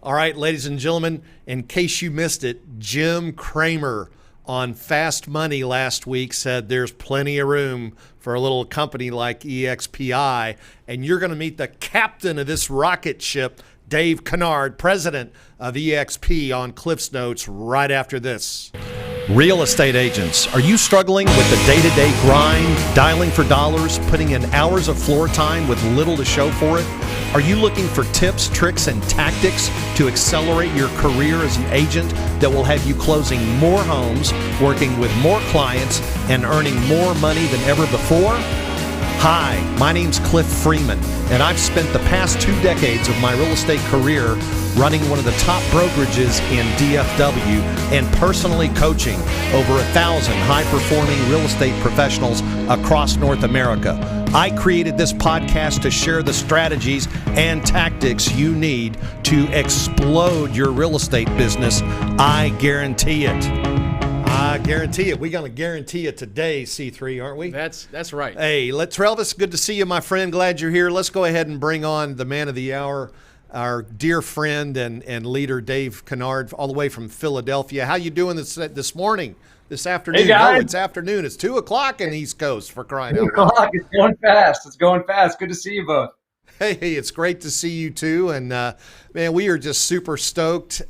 All right, ladies and gentlemen, in case you missed it, Jim Cramer on Fast Money last week said there's plenty of room for a little company like EXPI, and you're going to meet the captain of this rocket ship, Dave Conord, president of EXP, on Cliff's Notes right after this. Real estate agents, are you struggling with the day-to-day grind, dialing for dollars, putting in hours of floor time with little to show for it? Are you looking for tips, tricks, and tactics to accelerate your career as an agent that will have you closing more homes, working with more clients, and earning more money than ever before? Hi, my name's Cliff Freeman, and I've spent the past 2 decades of my real estate career running one of the top brokerages in DFW and personally coaching over 1,000 high-performing real estate professionals across North America. I created this podcast to share the strategies and tactics you need to explode your real estate business. I guarantee it. I guarantee it. We're going to guarantee it today, C3, aren't we? That's right. Hey, Travis, good to see you, my friend. Glad you're here. Let's go ahead and bring on the man of the hour, our dear friend and leader, Dave Conord, all the way from Philadelphia. How you doing this morning, this afternoon? Hey, guys. No, it's afternoon. It's 2 o'clock in the East Coast, for crying out 2 loud. o'clock. It's going fast. It's going fast. Good to see you both. Hey, it's great to see you too. And man, we are just super stoked,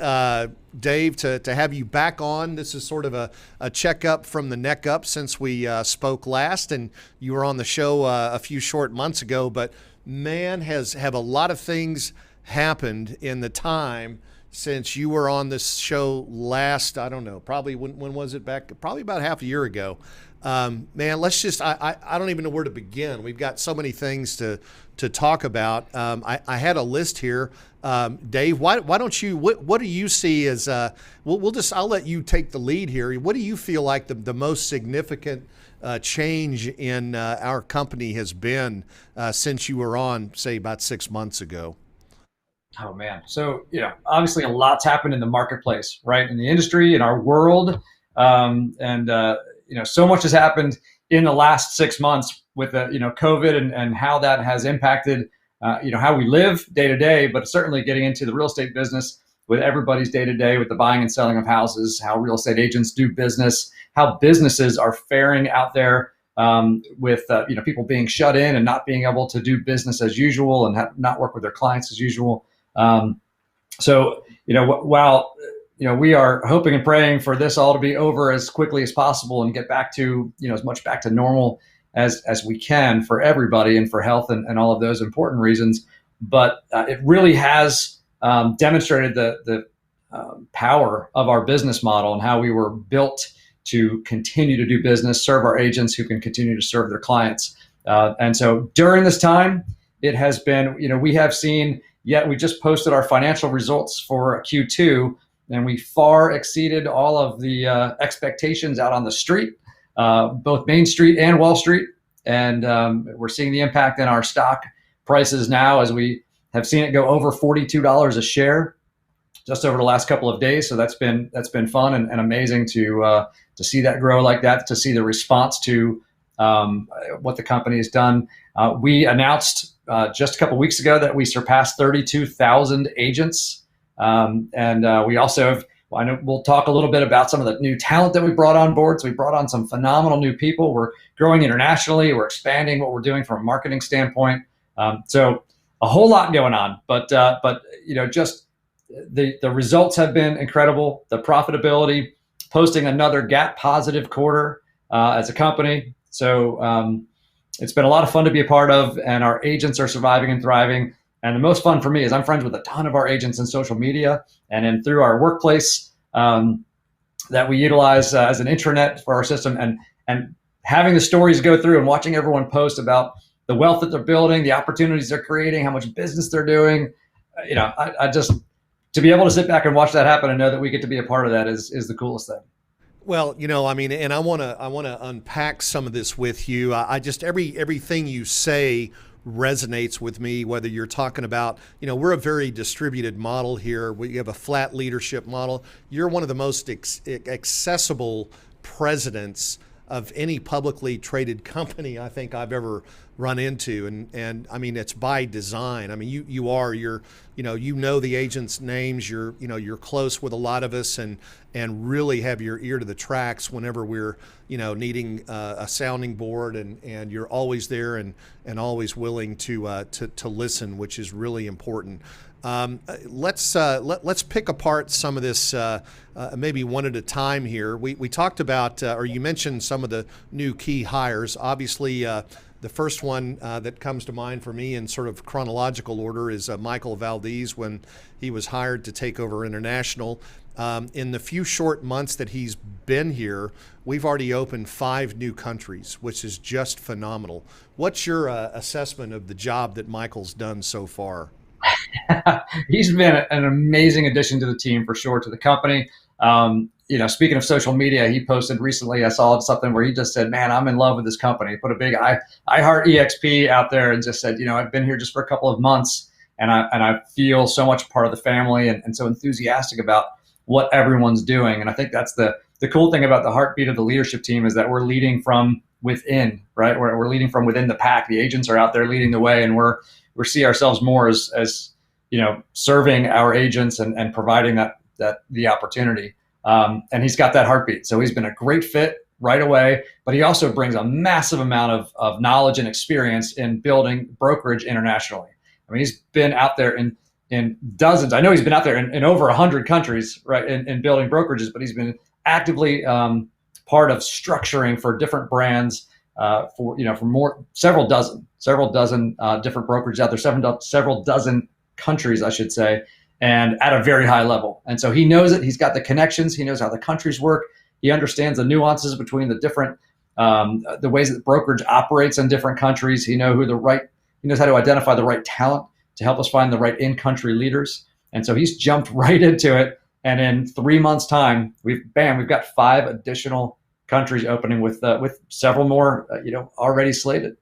Dave, to have you back on. This is sort of a checkup from the neck up since we spoke last, and you were on the show a few short months ago. But man, have a lot of things happened in the time since you were on this show last. I don't know, probably when was it back? Probably about half a year ago. Man, let's just, I don't even know where to begin. We've got so many things to talk about. I had a list here. Dave, why don't you, what do you see as, I'll let you take the lead here. What do you feel like the most significant change in our company has been since you were on, say, about 6 months ago? Oh, man. So, obviously a lot's happened in the marketplace, right? In the industry, in our world. So much has happened in the last 6 months with COVID and how that has impacted, how we live day to day, but certainly getting into the real estate business with everybody's day to day with the buying and selling of houses, how real estate agents do business, how businesses are faring out there with people being shut in and not being able to do business as usual and not work with their clients as usual. While we are hoping and praying for this all to be over as quickly as possible and get back to, as much back to normal as we can for everybody and for health and all of those important reasons. But it really has demonstrated the power of our business model and how we were built to continue to do business, serve our agents who can continue to serve their clients. And so during this time, it has been, we have seen, we just posted our financial results for Q2, and we far exceeded all of the expectations out on the street, both Main Street and Wall Street. And we're seeing the impact in our stock prices now as we have seen it go over $42 a share just over the last couple of days. So that's been fun and amazing to see that grow like that, to see the response to what the company has done. We announced just a couple of weeks ago that we surpassed 32,000 agents. We also have, I know we'll talk a little bit about some of the new talent that we brought on board. So we brought on some phenomenal new people. We're growing internationally. We're expanding what we're doing from a marketing standpoint. So a whole lot going on, but just the results have been incredible. The profitability, posting another GAAP positive quarter as a company. So it's been a lot of fun to be a part of, and our agents are surviving and thriving. And the most fun for me is I'm friends with a ton of our agents in social media and then through our workplace that we utilize as an intranet for our system, and having the stories go through and watching everyone post about the wealth that they're building, the opportunities they're creating, how much business they're doing. I just, to be able to sit back and watch that happen and know that we get to be a part of that is the coolest thing. Well, and I want to unpack some of this with you. I just, everything you say resonates with me, whether you're talking about, we're a very distributed model here. We have a flat leadership model. You're one of the most accessible presidents of any publicly traded company I think I've ever run into. And I mean, it's by design. I mean, you're you know the agents' names. You're close with a lot of us, and really have your ear to the tracks whenever we're needing a sounding board, and you're always there and always willing to listen, which is really important. Let's pick apart some of this maybe one at a time here. We talked about, or you mentioned some of the new key hires. Obviously, the first one that comes to mind for me in sort of chronological order is Michael Valdez, when he was hired to take over international. In the few short months that he's been here, we've already opened 5 new countries, which is just phenomenal. What's your assessment of the job that Michael's done so far? He's been an amazing addition to the team, for sure, to the company. Speaking of social media, he posted recently, I saw something where he just said, man, I'm in love with this company. Put a big I heart EXP out there, and just said, I've been here just for a couple of months, and I feel so much part of the family, and so enthusiastic about what everyone's doing. And I think that's the cool thing about the heartbeat of the leadership team, is that we're leading from within, right? We're leading from within the pack. The agents are out there leading the way, and we see ourselves more as serving our agents and providing that the opportunity. And he's got that heartbeat. So he's been a great fit right away, but he also brings a massive amount of knowledge and experience in building brokerage internationally. I mean, he's been out there in dozens. I know he's been out there in over 100 countries, right, in building brokerages, but he's been actively part of structuring for different brands for several dozen different brokerages out there, several dozen countries, I should say, and at a very high level. And so he knows it. He's got the connections. He knows how the countries work. He understands the nuances between the different the ways that brokerage operates in different countries. He knows how to identify the right talent to help us find the right in-country leaders. And so he's jumped right into it. And in 3 months' time, we've got 5 additional countries opening with several more already slated.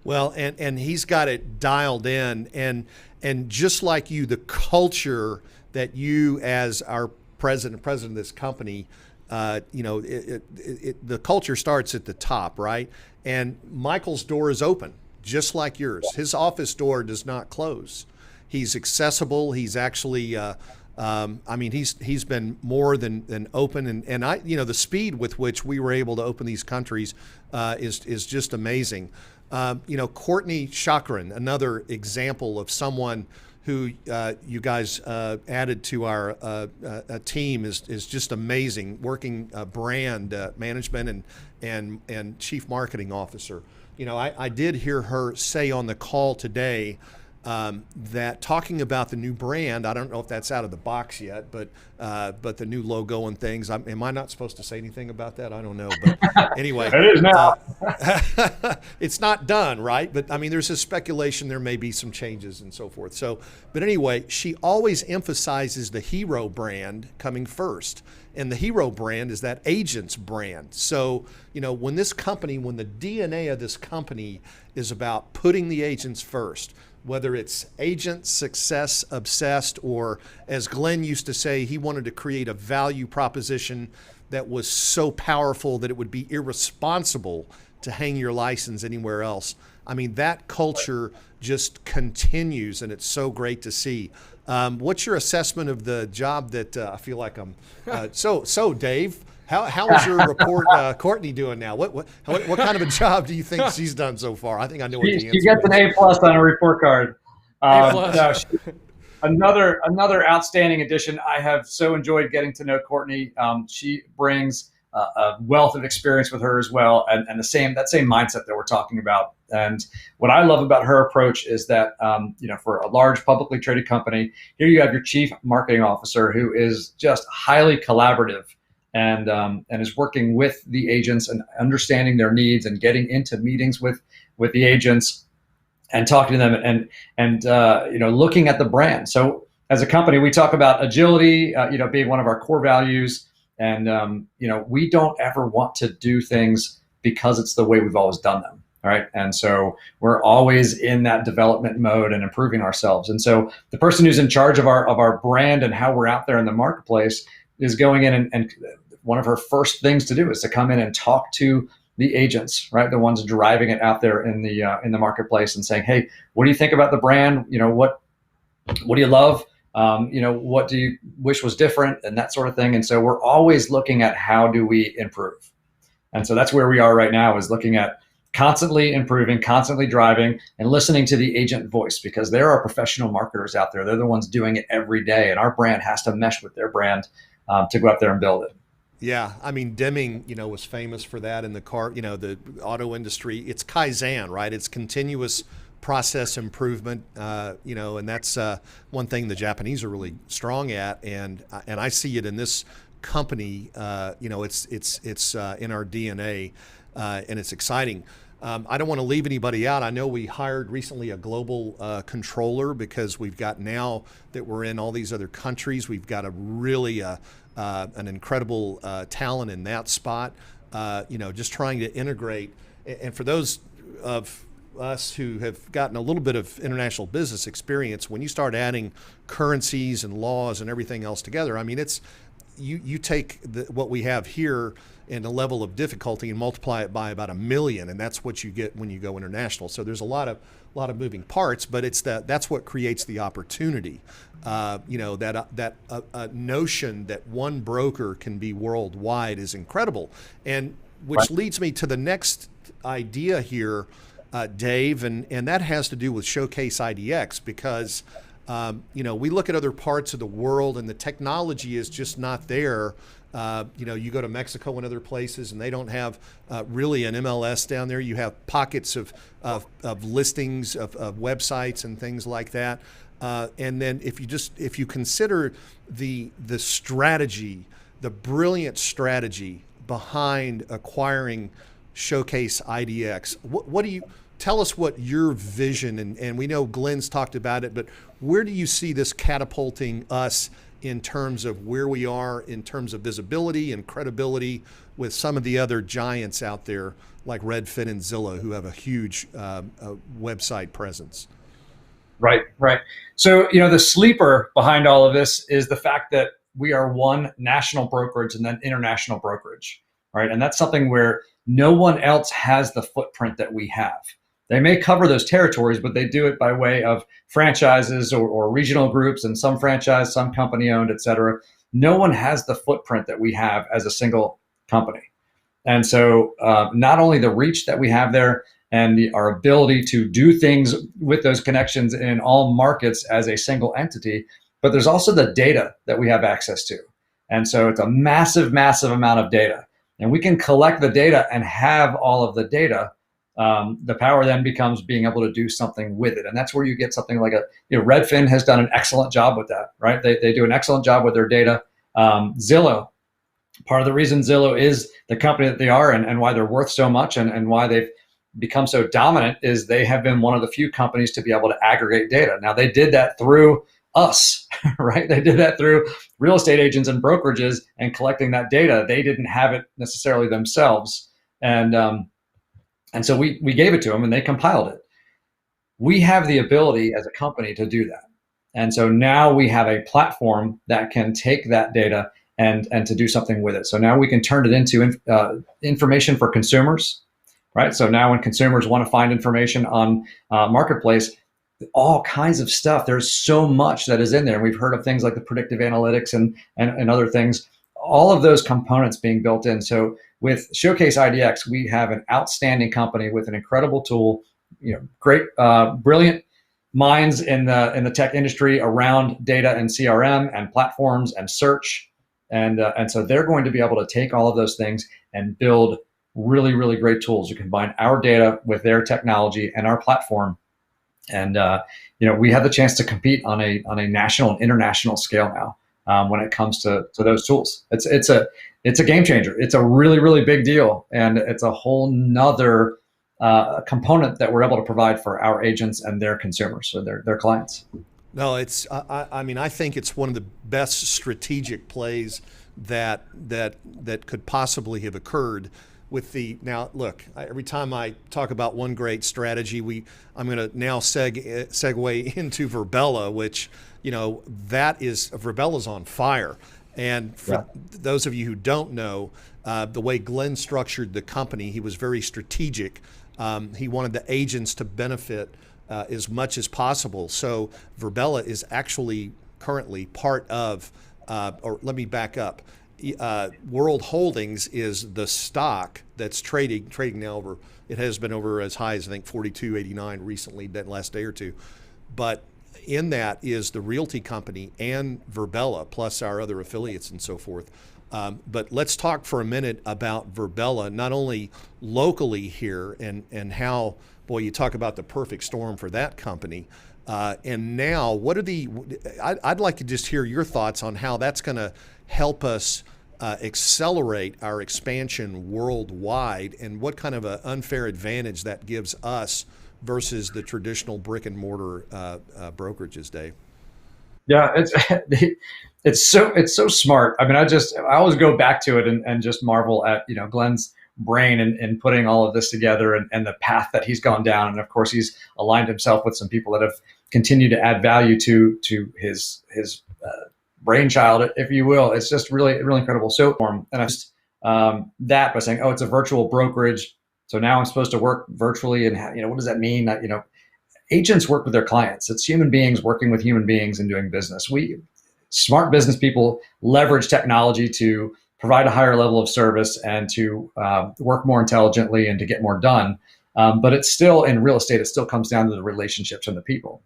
Well, and he's got it dialed in, and just like you, the culture that you, as our president of this company, the culture starts at the top, right? And Michael's door is open, just like yours. His office door does not close. He's accessible. He's actually, he's been more than open, and the speed with which we were able to open these countries is just amazing. Courtney Chakran, another example of someone who you guys added to our team, is just amazing, working brand management and chief marketing officer. I did hear her say on the call today that talking about the new brand, I don't know if that's out of the box yet, but the new logo and things. Am I not supposed to say anything about that? I don't know, but anyway, it is now. It's not done, right? But I mean, there's a speculation there may be some changes and so forth. So, but anyway, she always emphasizes the hero brand coming first. And the hero brand is that agent's brand. So, when the DNA of this company is about putting the agents first, whether it's agent success obsessed, or as Glenn used to say, he wanted to create a value proposition that was so powerful that it would be irresponsible to hang your license anywhere else. I mean, that culture just continues, and it's so great to see. What's your assessment of the job that I feel like I'm so Dave, how is your report Courtney doing now? What kind of a job do you think she's done so far? I think I know what the answer is. She gets an A+ on a report card. Another outstanding addition. I have so enjoyed getting to know Courtney. She brings a wealth of experience with her as well, and that same mindset that we're talking about. And what I love about her approach is that for a large publicly traded company, here you have your chief marketing officer, who is just highly collaborative and is working with the agents and understanding their needs and getting into meetings with the agents and talking to them and looking at the brand. So as a company, we talk about agility, being one of our core values. And, we don't ever want to do things because it's the way we've always done them. Right. And so we're always in that development mode and improving ourselves. And so the person who's in charge of our brand and how we're out there in the marketplace is going in and one of her first things to do is to come in and talk to the agents, right? The ones driving it out there in the marketplace and saying, hey, what do you think about the brand? What do you love? What do you wish was different, and that sort of thing. And so we're always looking at how do we improve. And so that's where we are right now, is looking at constantly improving, constantly driving, and listening to the agent voice, because there are professional marketers out there. They're the ones doing it every day, and our brand has to mesh with their brand to go out there and build it. Yeah, I mean Deming, was famous for that in the car, the auto industry. It's Kaizen, right? It's continuous process improvement, and that's one thing the Japanese are really strong at, and I see it in this company. It's in our DNA, and it's exciting. I don't want to leave anybody out. I know we hired recently a global controller, because we've got, now that we're in all these other countries, we've got a really an incredible talent in that spot. Just trying to integrate. And for those of us who have gotten a little bit of international business experience, when you start adding currencies and laws and everything else together, I mean, it's you take what we have here in a level of difficulty and multiply it by about 1 million, and that's what you get when you go international. So there's a lot of moving parts, but that's what creates the opportunity. That notion that one broker can be worldwide is incredible, and which leads me to the next idea here, Dave, and that has to do with Showcase IDX, because we look at other parts of the world and the technology is just not there. You go to Mexico and other places, and they don't have really an MLS down there. You have pockets of listings of websites and things like that. And then if you consider the strategy, the brilliant strategy behind acquiring Showcase IDX, what do you tell us? What your vision, and we know Glenn's talked about it, but where do you see this catapulting us in terms of where we are in terms of visibility and credibility with some of the other giants out there like Redfin and Zillow, who have a huge website presence? Right. So, the sleeper behind all of this is the fact that we are one national brokerage and then international brokerage, right? And that's something where no one else has the footprint that we have. They may cover those territories, but they do it by way of franchises or regional groups, and some franchise, some company owned, et cetera. No one has the footprint that we have as a single company. And so not only the reach that we have there and our ability to do things with those connections in all markets as a single entity, but there's also the data that we have access to. And so it's a massive, massive amount of data. And we can collect the data and have all of the data. The power then becomes being able to do something with it. And that's where you get something like Redfin has done an excellent job with that, right? They do an excellent job with their data. Zillow, part of the reason Zillow is the company that they are and why they're worth so much and why they've become so dominant is they have been one of the few companies to be able to aggregate data. Now, they did that through us, right? They did that through real estate agents and brokerages and collecting that data. They didn't have it necessarily themselves. And so we gave it to them and they compiled it. We have the ability as a company to do that. And so now we have a platform that can take that data and to do something with it. So now we can turn it into information for consumers, right? So now when consumers want to find information on Marketplace, all kinds of stuff, there's so much that is in there. We've heard of things like the predictive analytics and other things, all of those components being built in. So with Showcase IDX, we have an outstanding company with an incredible tool, great, brilliant minds in the tech industry around data and CRM and platforms and search. And so they're going to be able to take all of those things and build really, really great tools to combine our data with their technology and our platform. And we have the chance to compete on a national and international scale now when it comes to those tools. It's a game changer. It's a really, really big deal, and it's a whole nother component that we're able to provide for our agents and their consumers, so their clients. No, it's. I mean, I think it's one of the best strategic plays that could possibly have occurred. Now, look, every time I talk about one great strategy, I'm going to now segue into Virbella, which Verbella's on fire. And for those of you who don't know, the way Glenn structured the company, he was very strategic. He wanted the agents to benefit as much as possible. So Virbella is actually currently part of, or let me back up. World Holdings is the stock that's trading now over. It has been over as high as I think 42.89 recently, that last day or two. But in that is the realty company and Virbella, plus our other affiliates and so forth. But let's talk for a minute about Virbella, not only locally here and how, boy, you talk about the perfect storm for that company. And now, what are I'd like to just hear your thoughts on how that's going to help us accelerate our expansion worldwide, and what kind of an unfair advantage that gives us versus the traditional brick and mortar brokerages, Dave. Yeah, it's so smart. I mean, I always go back to it and just marvel at, Glenn's brain and putting all of this together and the path that he's gone down. And of course, he's aligned himself with some people that have continued to add value to his brainchild, if you will. It's just really incredible. So, and I just that by saying, oh, it's a virtual brokerage, so now I'm supposed to work virtually, and what does that mean? Agents work with their clients. It's human beings working with human beings and doing business. Smart business people leverage technology to provide a higher level of service and to work more intelligently and to get more done. But it's still, in real estate, it still comes down to the relationships and the people.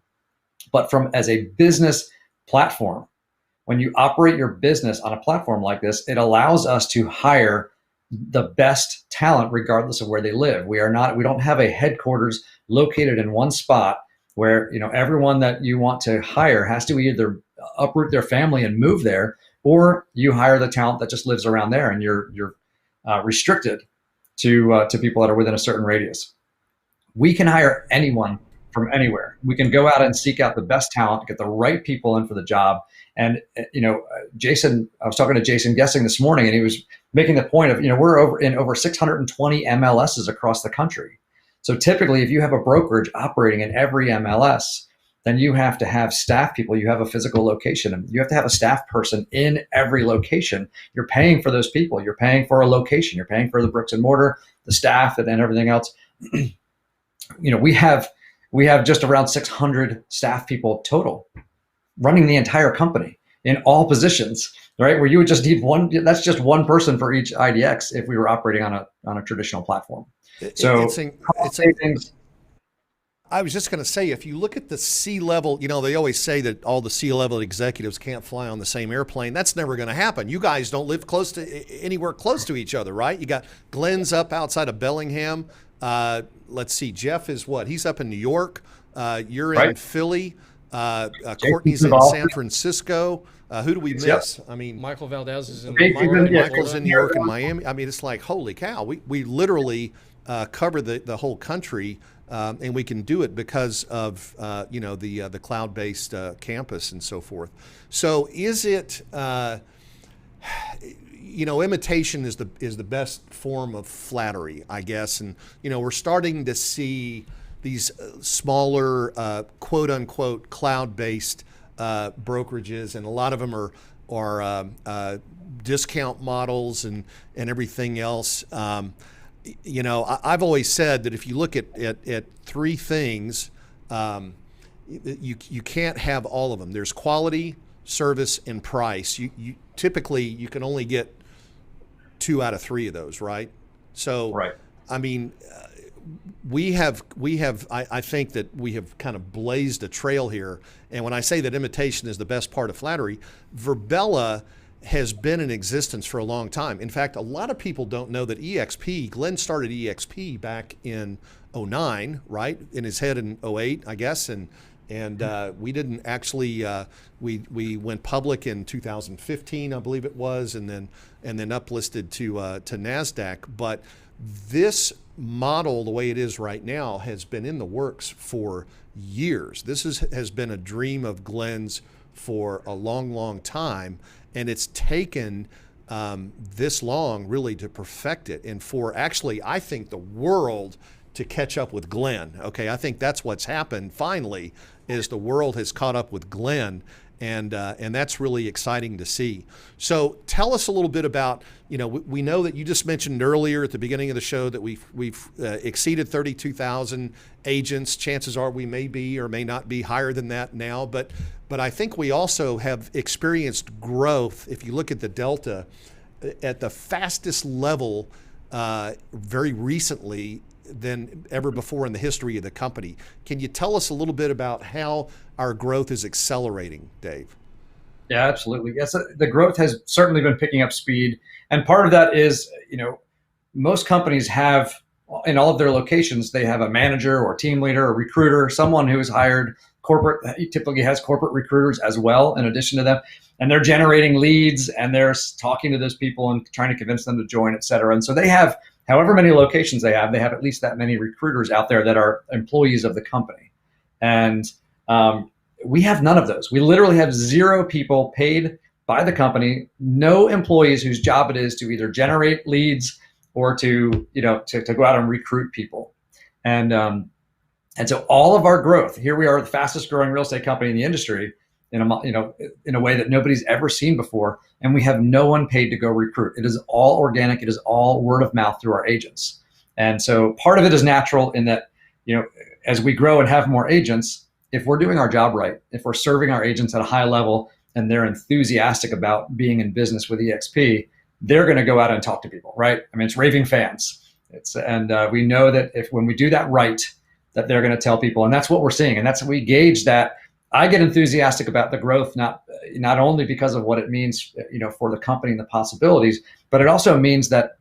But as a business platform, when you operate your business on a platform like this, it allows us to hire the best talent regardless of where they live. We don't have a headquarters located in one spot where everyone that you want to hire has to either uproot their family and move there, or you hire the talent that just lives around there, and you're restricted to people that are within a certain radius. We can hire anyone from anywhere. We can go out and seek out the best talent, get the right people in for the job. And Jason, I was talking to Jason Guessing this morning, and he was making the point of, we're in over 620 MLSs across the country. So typically, if you have a brokerage operating in every MLS, then you have to have staff people. You have a physical location, and you have to have a staff person in every location. You're paying for those people. You're paying for a location. You're paying for the bricks and mortar, the staff, and everything else. We have just around 600 staff people total running the entire company in all positions, right? Where you would just need one. That's just one person for each IDX if we were operating on a traditional platform. I was just going to say, if you look at the C-level, they always say that all the C-level executives can't fly on the same airplane. That's never going to happen. You guys don't live anywhere close to each other, right? You got Glenn's up outside of Bellingham. Let's see, Jeff is what? He's up in New York. You're in Philly. Courtney's in San Francisco. Who do we miss? Yep. I mean, Michael Valdez is in Michael's in New York and Miami. I mean, it's like, holy cow. We literally cover the whole country, and we can do it because of the cloud-based campus and so forth. So is it imitation is the best form of flattery, I guess. And we're starting to see these smaller quote unquote cloud-based brokerages, and a lot of them are discount models and everything else. I've always said that if you look at three things, you can't have all of them. There's quality, service, and price. You typically you can only get 2 out of 3 of those, right? So, right. I mean, I think that we have kind of blazed a trail here. And when I say that imitation is the best part of flattery, Virbella has been in existence for a long time. In fact, a lot of people don't know that Glenn started EXP back in 2009, right? In his head in 2008, I guess. And we didn't actually, we went public in 2015, I believe it was, and then uplisted to NASDAQ. But this model, the way it is right now, has been in the works for years. This has been a dream of Glenn's for a long, long time, and it's taken this long really to perfect it, and for actually, I think, the world to catch up with Glenn. Okay, I think that's what's happened finally, is the world has caught up with Glenn, and that's really exciting to see. So tell us a little bit about, we know that you just mentioned earlier at the beginning of the show that we've exceeded 32,000 agents. Chances are we may be or may not be higher than that now, but I think we also have experienced growth. If you look at the Delta, at the fastest level very recently than ever before in the history of the company. Can you tell us a little bit about how our growth is accelerating, Dave? Yeah, absolutely. Yes, the growth has certainly been picking up speed. And part of that is, most companies have, in all of their locations, they have a manager or team leader or recruiter, someone who is hired corporate. He typically has corporate recruiters as well, in addition to them. And they're generating leads and they're talking to those people and trying to convince them to join, et cetera. And so they have, however many locations they have at least that many recruiters out there that are employees of the company. And we have none of those. We literally have 0 people paid by the company, no employees whose job it is to either generate leads or to go out and recruit people. And so all of our growth, here we are, the fastest growing real estate company in the industry, in a way that nobody's ever seen before, and we have no one paid to go recruit. It is all organic. It is all word of mouth through our agents. And so part of it is natural in that, as we grow and have more agents, if we're doing our job right, if we're serving our agents at a high level and they're enthusiastic about being in business with EXP, they're going to go out and talk to people, right? I mean, it's raving fans. We know that when we do that right, that they're going to tell people, and that's what we're seeing. And that's we gauge that. I get enthusiastic about the growth, not only because of what it means, for the company and the possibilities, but it also means that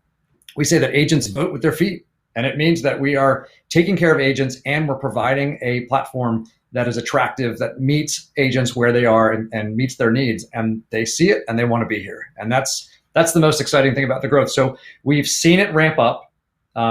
we say that agents vote with their feet. And it means that we are taking care of agents and we're providing a platform that is attractive, that meets agents where they are and meets their needs. And they see it and they want to be here. And that's the most exciting thing about the growth. So we've seen it ramp up.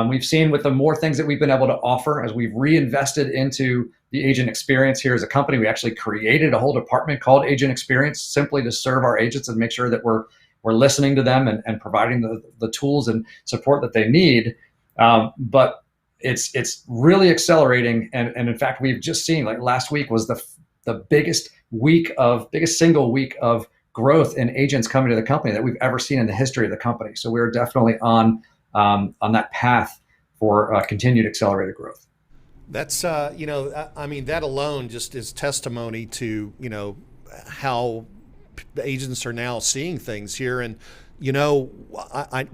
We've seen with the more things that we've been able to offer as we've reinvested into the agent experience here as a company. We actually created a whole department called Agent Experience simply to serve our agents and make sure that we're listening to them and providing the tools and support that they need. But it's really accelerating. And in fact, we've just seen, like last week was the biggest single week of growth in agents coming to the company that we've ever seen in the history of the company. So we're definitely on that path for continued accelerated growth. That's, I mean, that alone just is testimony to, how agents are now seeing things here. And,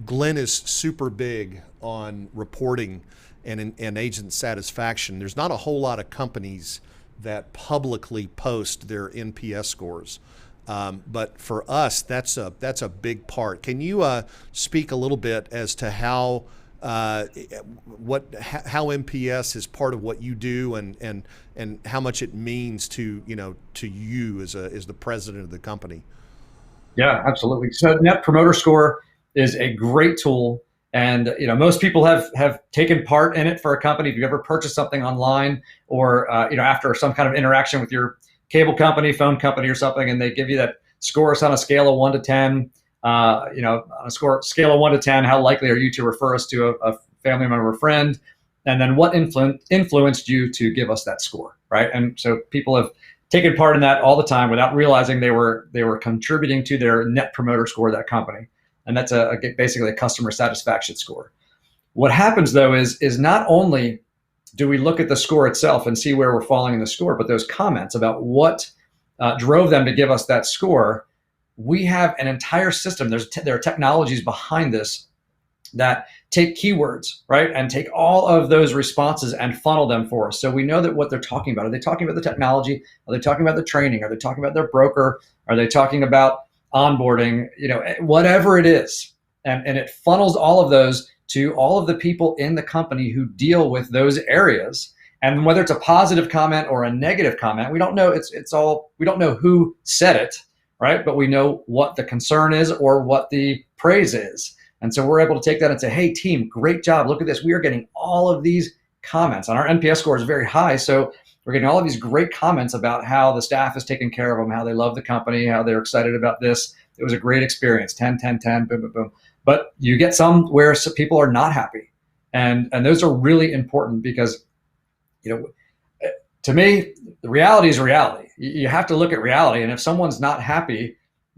Glenn is super big on reporting and agent satisfaction. There's not a whole lot of companies that publicly post their NPS scores. But for us, that's a big part. Can you speak a little bit as to how NPS is part of what you do and how much it means to you as the president of the company? Yeah, absolutely. So Net Promoter Score is a great tool. And most people have taken part in it for a company. If you've ever purchased something online or after some kind of interaction with your cable company, phone company, or something, and they give you that score us on a scale of 1 to 10. On a scale of 1 to 10, how likely are you to refer us to a family member or friend? And then what influenced you to give us that score, right? And so people have taken part in that all the time without realizing they were contributing to their Net Promoter Score of that company. And that's basically a customer satisfaction score. What happens though is not only do we look at the score itself and see where we're falling in the score, but those comments about what drove them to give us that score, we have an entire system. There are technologies behind this that take keywords, right? And take all of those responses and funnel them for us. So we know that what they're talking about. Are they talking about the technology? Are they talking about the training? Are they talking about their broker? Are they talking about onboarding? Whatever it is. And it funnels all of those to all of the people in the company who deal with those areas. And whether it's a positive comment or a negative comment, we don't know. We don't know who said it, right? But we know what the concern is or what the praise is. And so we're able to take that and say, hey, team, great job. Look at this. We are getting all of these comments. And our NPS score is very high. So we're getting all of these great comments about how the staff is taking care of them, how they love the company, how they're excited about this. It was a great experience, 10, 10, 10, boom, boom, boom. But you get some where people are not happy. And those are really important because, to me, the reality is reality. You have to look at reality. And if someone's not happy,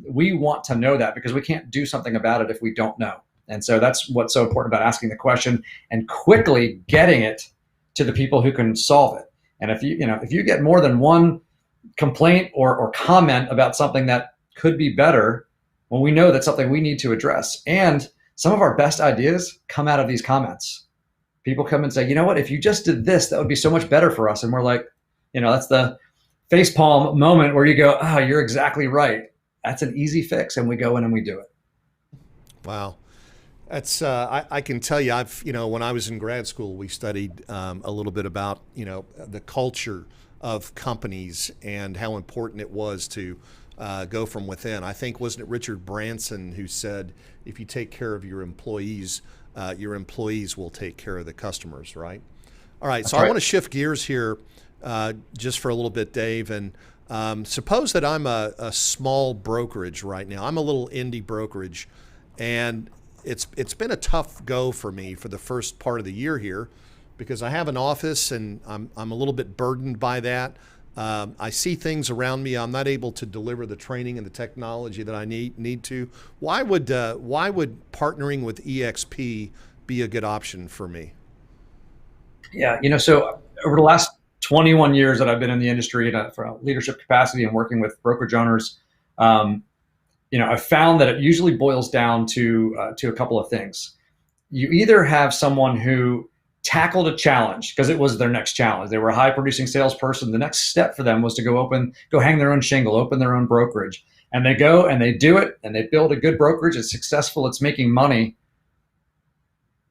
we want to know that, because we can't do something about it if we don't know. And so that's what's so important about asking the question and quickly getting it to the people who can solve it. And if you get more than one complaint or comment about something that could be better, well, we know that's something we need to address. And some of our best ideas come out of these comments. People come and say, you know what, if you just did this, that would be so much better for us. And we're like, that's the facepalm moment where you go, oh, you're exactly right. That's an easy fix. And we go in and we do it. Wow. That's I can tell you, when I was in grad school, we studied a little bit about the culture of companies and how important it was to go from within. I think, wasn't it Richard Branson who said, if you take care of your employees will take care of the customers, right? All right, so I want to shift gears here just for a little bit, Dave, and suppose that I'm a small brokerage right now. I'm a little indie brokerage, and it's been a tough go for me for the first part of the year here, because I have an office and I'm a little bit burdened by that. I see things around me. I'm not able to deliver the training and the technology that I need to. Why would partnering with EXP be a good option for me? Yeah, so over the last 21 years that I've been in the industry for a leadership capacity and working with brokerage owners, I've found that it usually boils down to a couple of things. You either have someone who tackled a challenge because it was their next challenge. They were a high producing salesperson. The next step for them was to go hang their own shingle, open their own brokerage. And they go and they do it and they build a good brokerage. It's successful. It's making money.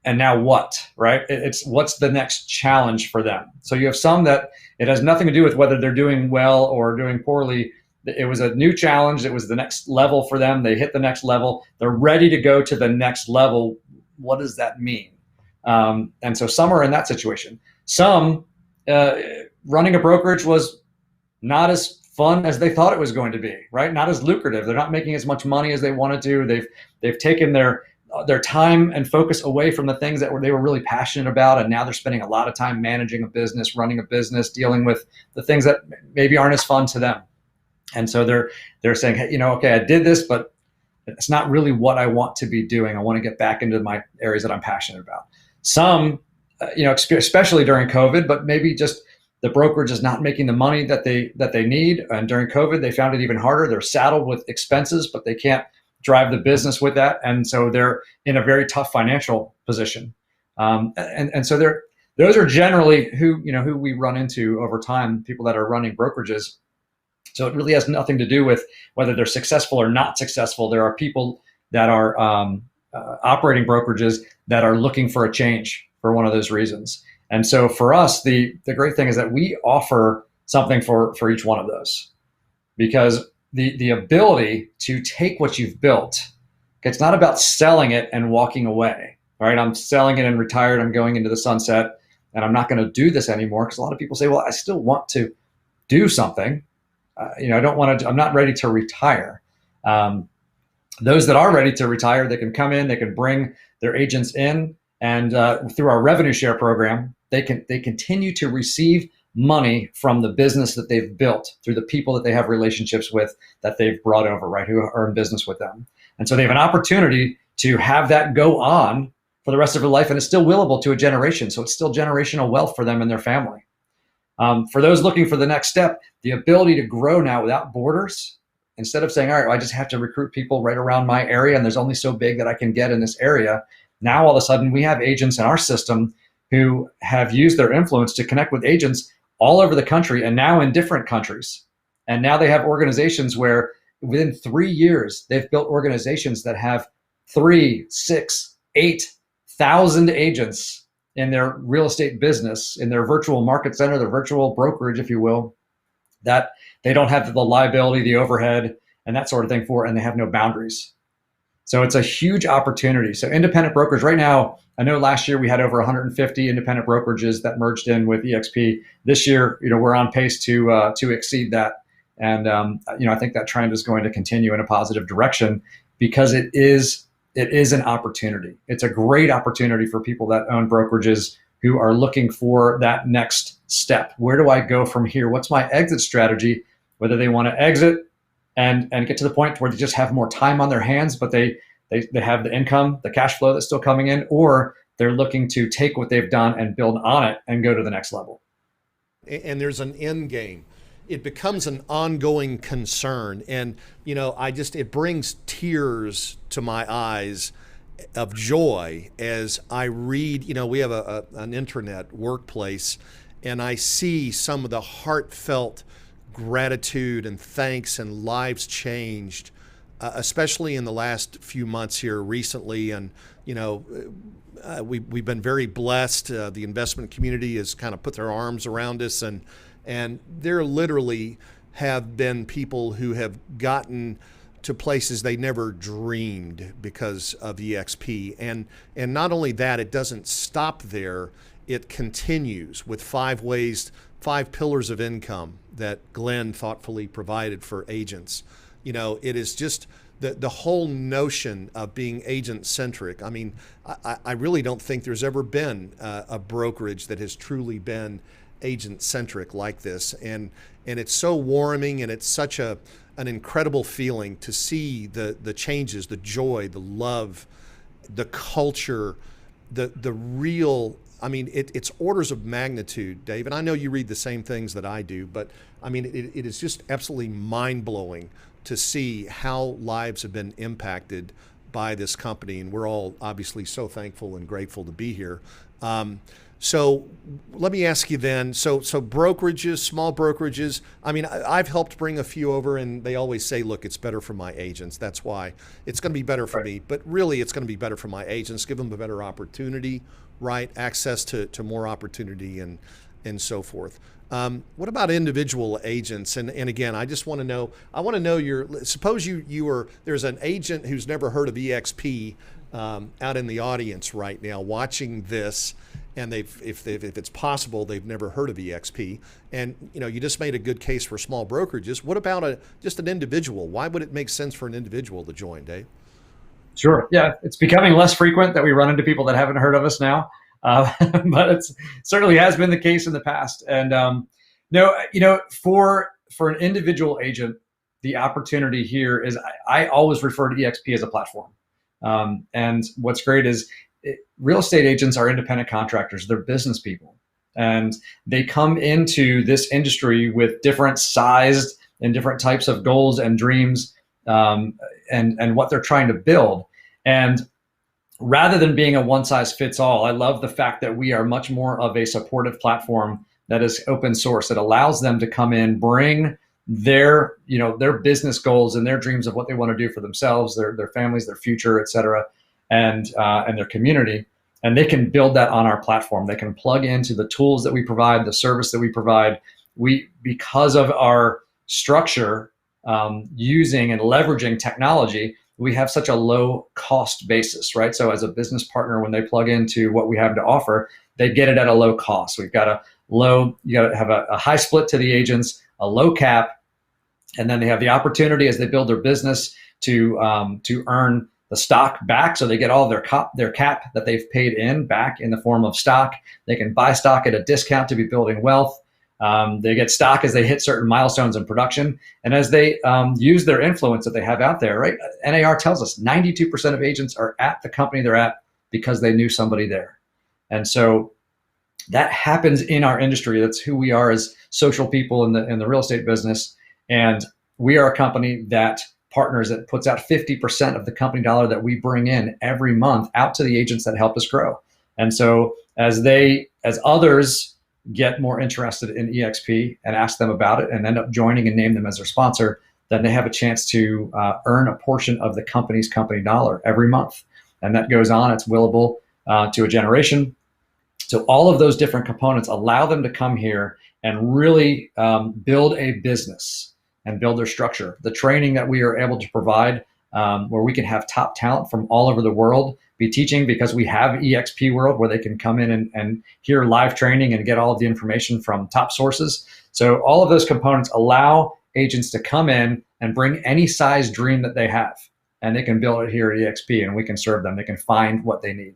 And now what, right? It's what's the next challenge for them. So you have some that it has nothing to do with whether they're doing well or doing poorly. It was a new challenge. It was the next level for them. They hit the next level. They're ready to go to the next level. What does that mean? And so some are in that situation. Some running a brokerage was not as fun as they thought it was going to be, right? Not as lucrative. They're not making as much money as they wanted to. They've taken their time and focus away from the things that they were really passionate about, and now they're spending a lot of time managing a business, running a business, dealing with the things that maybe aren't as fun to them. And so they're saying, hey, okay, I did this, but it's not really what I want to be doing. I want to get back into my areas that I'm passionate about. Some, especially during COVID, but maybe just the brokerage is not making the money that they need. And during COVID, they found it even harder. They're saddled with expenses, but they can't drive the business with that. And so they're in a very tough financial position. And so those are generally who we run into over time, people that are running brokerages. So it really has nothing to do with whether they're successful or not successful. There are people that are operating brokerages that are looking for a change for one of those reasons. And so for us, the great thing is that we offer something for each one of those, because the ability to take what you've built, it's not about selling it and walking away, right? I'm selling it and retired. I'm going into the sunset and I'm not going to do this anymore. Because a lot of people say, well, I still want to do something. I don't want to, I'm not ready to retire. Those that are ready to retire, they can come in, they can bring their agents in, and through our revenue share program, they continue to receive money from the business that they've built through the people that they have relationships with, that they've brought over, right, who are in business with them. And so they have an opportunity to have that go on for the rest of their life, and it's still willable to a generation. So it's still generational wealth for them and their family. For those looking for the next step, the ability to grow now without borders, instead of saying, all right, I just have to recruit people right around my area and there's only so big that I can get in this area. Now, all of a sudden, we have agents in our system who have used their influence to connect with agents all over the country and now in different countries. And now they have organizations where within 3 years, they've built organizations that have 3, 6, 8,000 agents in their real estate business, in their virtual market center, their virtual brokerage, if you will, that they don't have the liability, the overhead, and that sort of thing for, and they have no boundaries. So it's a huge opportunity. So independent brokers right now, I know last year we had over 150 independent brokerages that merged in with EXP. This year, we're on pace to exceed that. And I think that trend is going to continue in a positive direction, because it is it is an opportunity. It's a great opportunity for people that own brokerages who are looking for that next step. Where do I go from here? What's my exit strategy? Whether they want to exit and get to the point where they just have more time on their hands, but they have the income, the cash flow that's still coming in, or they're looking to take what they've done and build on it and go to the next level. And there's an end game. It becomes an ongoing concern. And, it brings tears to my eyes of joy as I read, we have an intranet workplace, and I see some of the heartfelt gratitude and thanks and lives changed, especially in the last few months here recently. And, we've been very blessed. The investment community has kind of put their arms around us, and there literally have been people who have gotten to places they never dreamed because of EXP. And not only that, it doesn't stop there. It continues with 5 pillars of income that Glenn thoughtfully provided for agents. It is just the whole notion of being agent-centric. I mean, I really don't think there's ever been a brokerage that has truly been agent-centric like this. And it's so warming, and it's such an incredible feeling to see the changes, the joy, the love, the culture, the real, it's orders of magnitude, Dave. And I know you read the same things that I do, but it is just absolutely mind-blowing to see how lives have been impacted by this company. And we're all obviously so thankful and grateful to be here. So let me ask you then, so brokerages, small brokerages, I've helped bring a few over, and they always say, look, it's better for my agents. That's why it's going to be better for me, but really it's going to be better for my agents, give them a better opportunity, right? Access to more opportunity and so forth. What about individual agents? And again, I just want to know, suppose there's an agent who's never heard of EXP out in the audience right now watching this, and if it's possible, they've never heard of EXP. And you just made a good case for small brokerages. What about just an individual? Why would it make sense for an individual to join, Dave? Sure. Yeah, it's becoming less frequent that we run into people that haven't heard of us now, but it certainly has been the case in the past. And for an individual agent, the opportunity here is I always refer to EXP as a platform. And what's great is real estate agents are independent contractors. They're business people, and they come into this industry with different sized and different types of goals and dreams, and what they're trying to build. And rather than being a one size fits all, I love the fact that we are much more of a supportive platform that is open source, that allows them to come in, bring their business goals and their dreams of what they want to do for themselves, their families, their future, et cetera, and their community. And they can build that on our platform. They can plug into the tools that we provide, the service that we provide. Because of our structure, using and leveraging technology, we have such a low cost basis, right? So as a business partner, when they plug into what we have to offer, they get it at a low cost. We've got you got to have a high split to the agents, a low cap, and then they have the opportunity as they build their business to earn the stock back. So they get all their cap that they've paid in back in the form of stock. They can buy stock at a discount to be building wealth. They get stock as they hit certain milestones in production. And as they use their influence that they have out there, right? NAR tells us 92% of agents are at the company they're at because they knew somebody there. And so that happens in our industry. That's who we are as social people in the real estate business. And we are a company that partners, that puts out 50% of the company dollar that we bring in every month out to the agents that help us grow. And so as others get more interested in EXP and ask them about it and end up joining and name them as their sponsor, then they have a chance to earn a portion of the company's company dollar every month. And that goes on, it's willable to a generation. So all of those different components allow them to come here and really build a business and build their structure. The training that we are able to provide, where we can have top talent from all over the world be teaching, because we have EXP World where they can come in and hear live training and get all of the information from top sources. So all of those components allow agents to come in and bring any size dream that they have and they can build it here at EXP, and we can serve them. They can find what they need.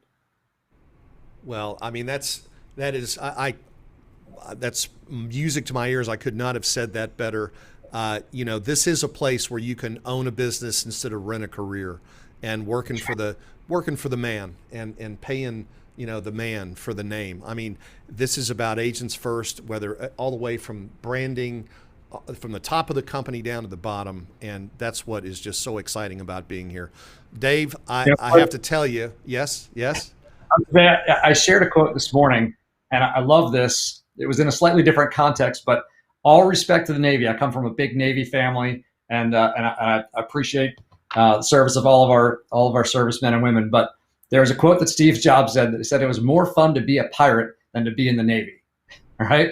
Well, I mean, that's music to my ears. I could not have said that better. This is a place where you can own a business instead of rent a career, and working for the man and paying, the man for the name. I mean, this is about agents first, whether all the way from branding, from the top of the company down to the bottom. And that's what is just so exciting about being here. Dave, I have to tell you, yes. I shared a quote this morning, and I love this. It was in a slightly different context, but all respect to the Navy. I come from a big Navy family, and I appreciate the service of all of our servicemen and women. But there was a quote that Steve Jobs said that said it was more fun to be a pirate than to be in the Navy. All right.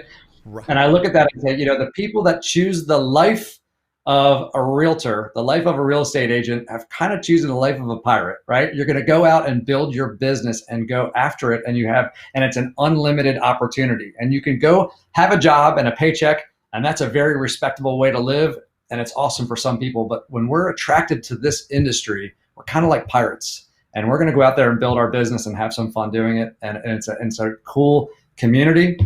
And I look at that and say, the people that choose the life of a realtor, the life of a real estate agent, have kind of chosen the life of a pirate, right? You're going to go out and build your business and go after it, and it's an unlimited opportunity, and you can go have a job and a paycheck, and that's a very respectable way to live, and it's awesome for some people. But when we're attracted to this industry, we're kind of like pirates, and we're going to go out there and build our business and have some fun doing it, and it's a cool community.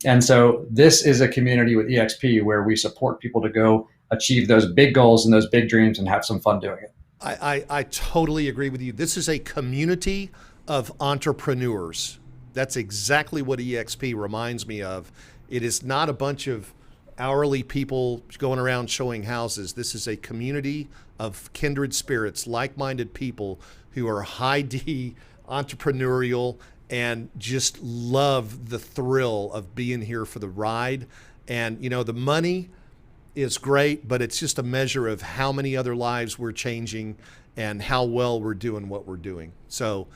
And so this is a community with EXP where we support people to go achieve those big goals and those big dreams and have some fun doing it. I totally agree with you. This is a community of entrepreneurs. That's exactly what EXP reminds me of. It is not a bunch of hourly people going around showing houses. This is a community of kindred spirits, like-minded people who are high D entrepreneurial and just love the thrill of being here for the ride. And, the money is great, but it's just a measure of how many other lives we're changing and how well we're doing what we're doing. So,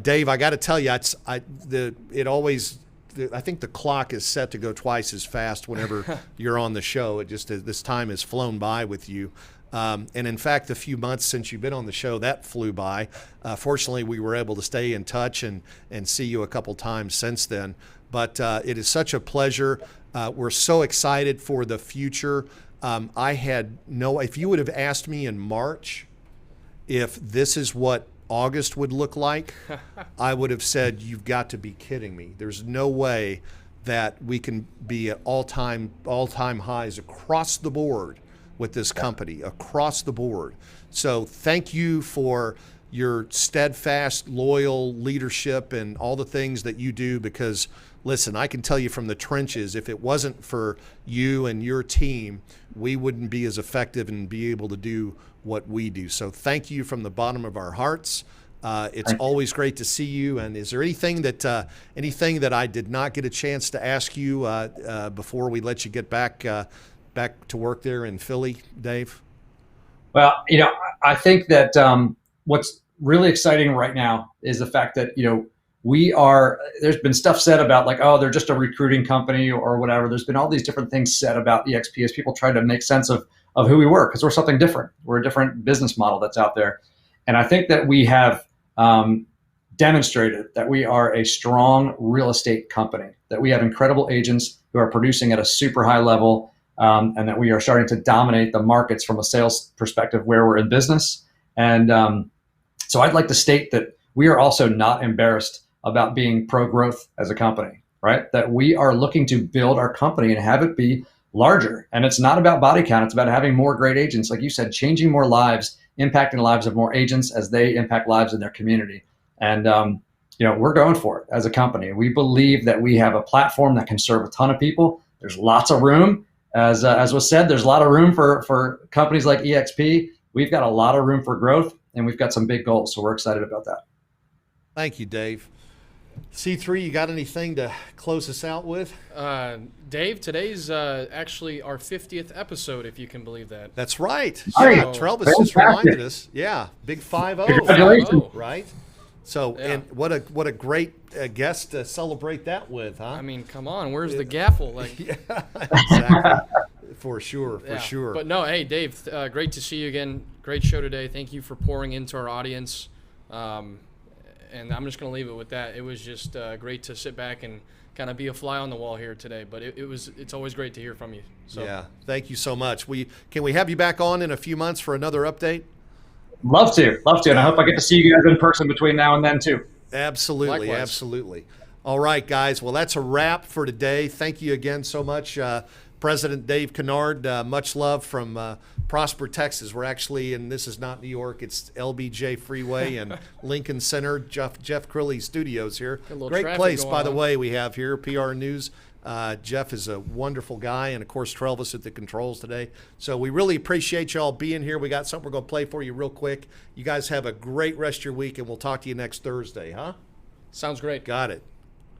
Dave, I got to tell you, I think the clock is set to go twice as fast whenever you're on the show. It just, this time has flown by with you. And in fact, the few months since you've been on the show, that flew by. Fortunately, we were able to stay in touch and see you a couple times since then. But it is such a pleasure. We're so excited for the future. If you would have asked me in March if this is what August would look like, I would have said, you've got to be kidding me. There's no way that we can be at all-time highs across the board with this company, across the board. So thank you for your steadfast, loyal leadership and all the things that you do, because listen, I can tell you from the trenches, if it wasn't for you and your team, we wouldn't be as effective and be able to do what we do. So thank you from the bottom of our hearts. It's always great to see you. And is there anything that I did not get a chance to ask you before we let you get back to work there in Philly, Dave? Well, I think that what's really exciting right now is the fact that, there's been stuff said about like, oh, they're just a recruiting company or whatever. There's been all these different things said about EXP as people try to make sense of who we were, because we're something different. We're a different business model that's out there. And I think that we have demonstrated that we are a strong real estate company, that we have incredible agents who are producing at a super high level, and that we are starting to dominate the markets from a sales perspective where we're in business. And so I'd like to state that we are also not embarrassed about being pro-growth as a company, right? That we are looking to build our company and have it be larger. And it's not about body count. It's about having more great agents. Like you said, changing more lives, impacting the lives of more agents as they impact lives in their community. And, we're going for it as a company. We believe that we have a platform that can serve a ton of people. There's lots of room. As was said, there's a lot of room for companies like EXP. We've got a lot of room for growth, and we've got some big goals. So we're excited about that. Thank you, Dave. C3, you got anything to close us out with? Dave, today's actually our 50th episode, if you can believe that. That's right. Right. Yeah, Trelvis just reminded us. Yeah, big 5-0. Congratulations. Right? So, yeah. And what a great guest to celebrate that with, huh? I mean, come on, where's the gaffle? Like, yeah, exactly. For sure. But no, hey, Dave, great to see you again. Great show today. Thank you for pouring into our audience. And I'm just going to leave it with that. It was just great to sit back and kind of be a fly on the wall here today. But it's always great to hear from you. So. Yeah, thank you so much. Can we have you back on in a few months for another update? Love to. And I hope I get to see you guys in person between now and then too. Absolutely. Likewise. Absolutely. All right, guys. Well, that's a wrap for today. Thank you again so much, President Dave Conord. Much love from Prosper, Texas. We're actually, and this is not New York, it's LBJ Freeway and Lincoln Center, Jeff Crilly Studios here. Great place, by the way, we have here, PR News. Jeff is a wonderful guy, and of course Trelvis at the controls today. So we really appreciate y'all being here. We got something we're going to play for you real quick. You guys have a great rest of your week, and we'll talk to you next Thursday, huh? Sounds great. Got it.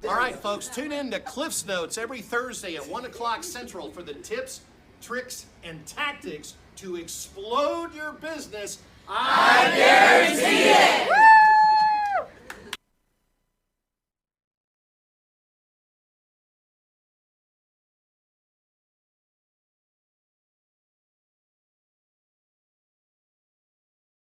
All right, folks, tune in to Cliff's Notes every Thursday at 1 o'clock Central for the tips, tricks, and tactics to explode your business. I guarantee it.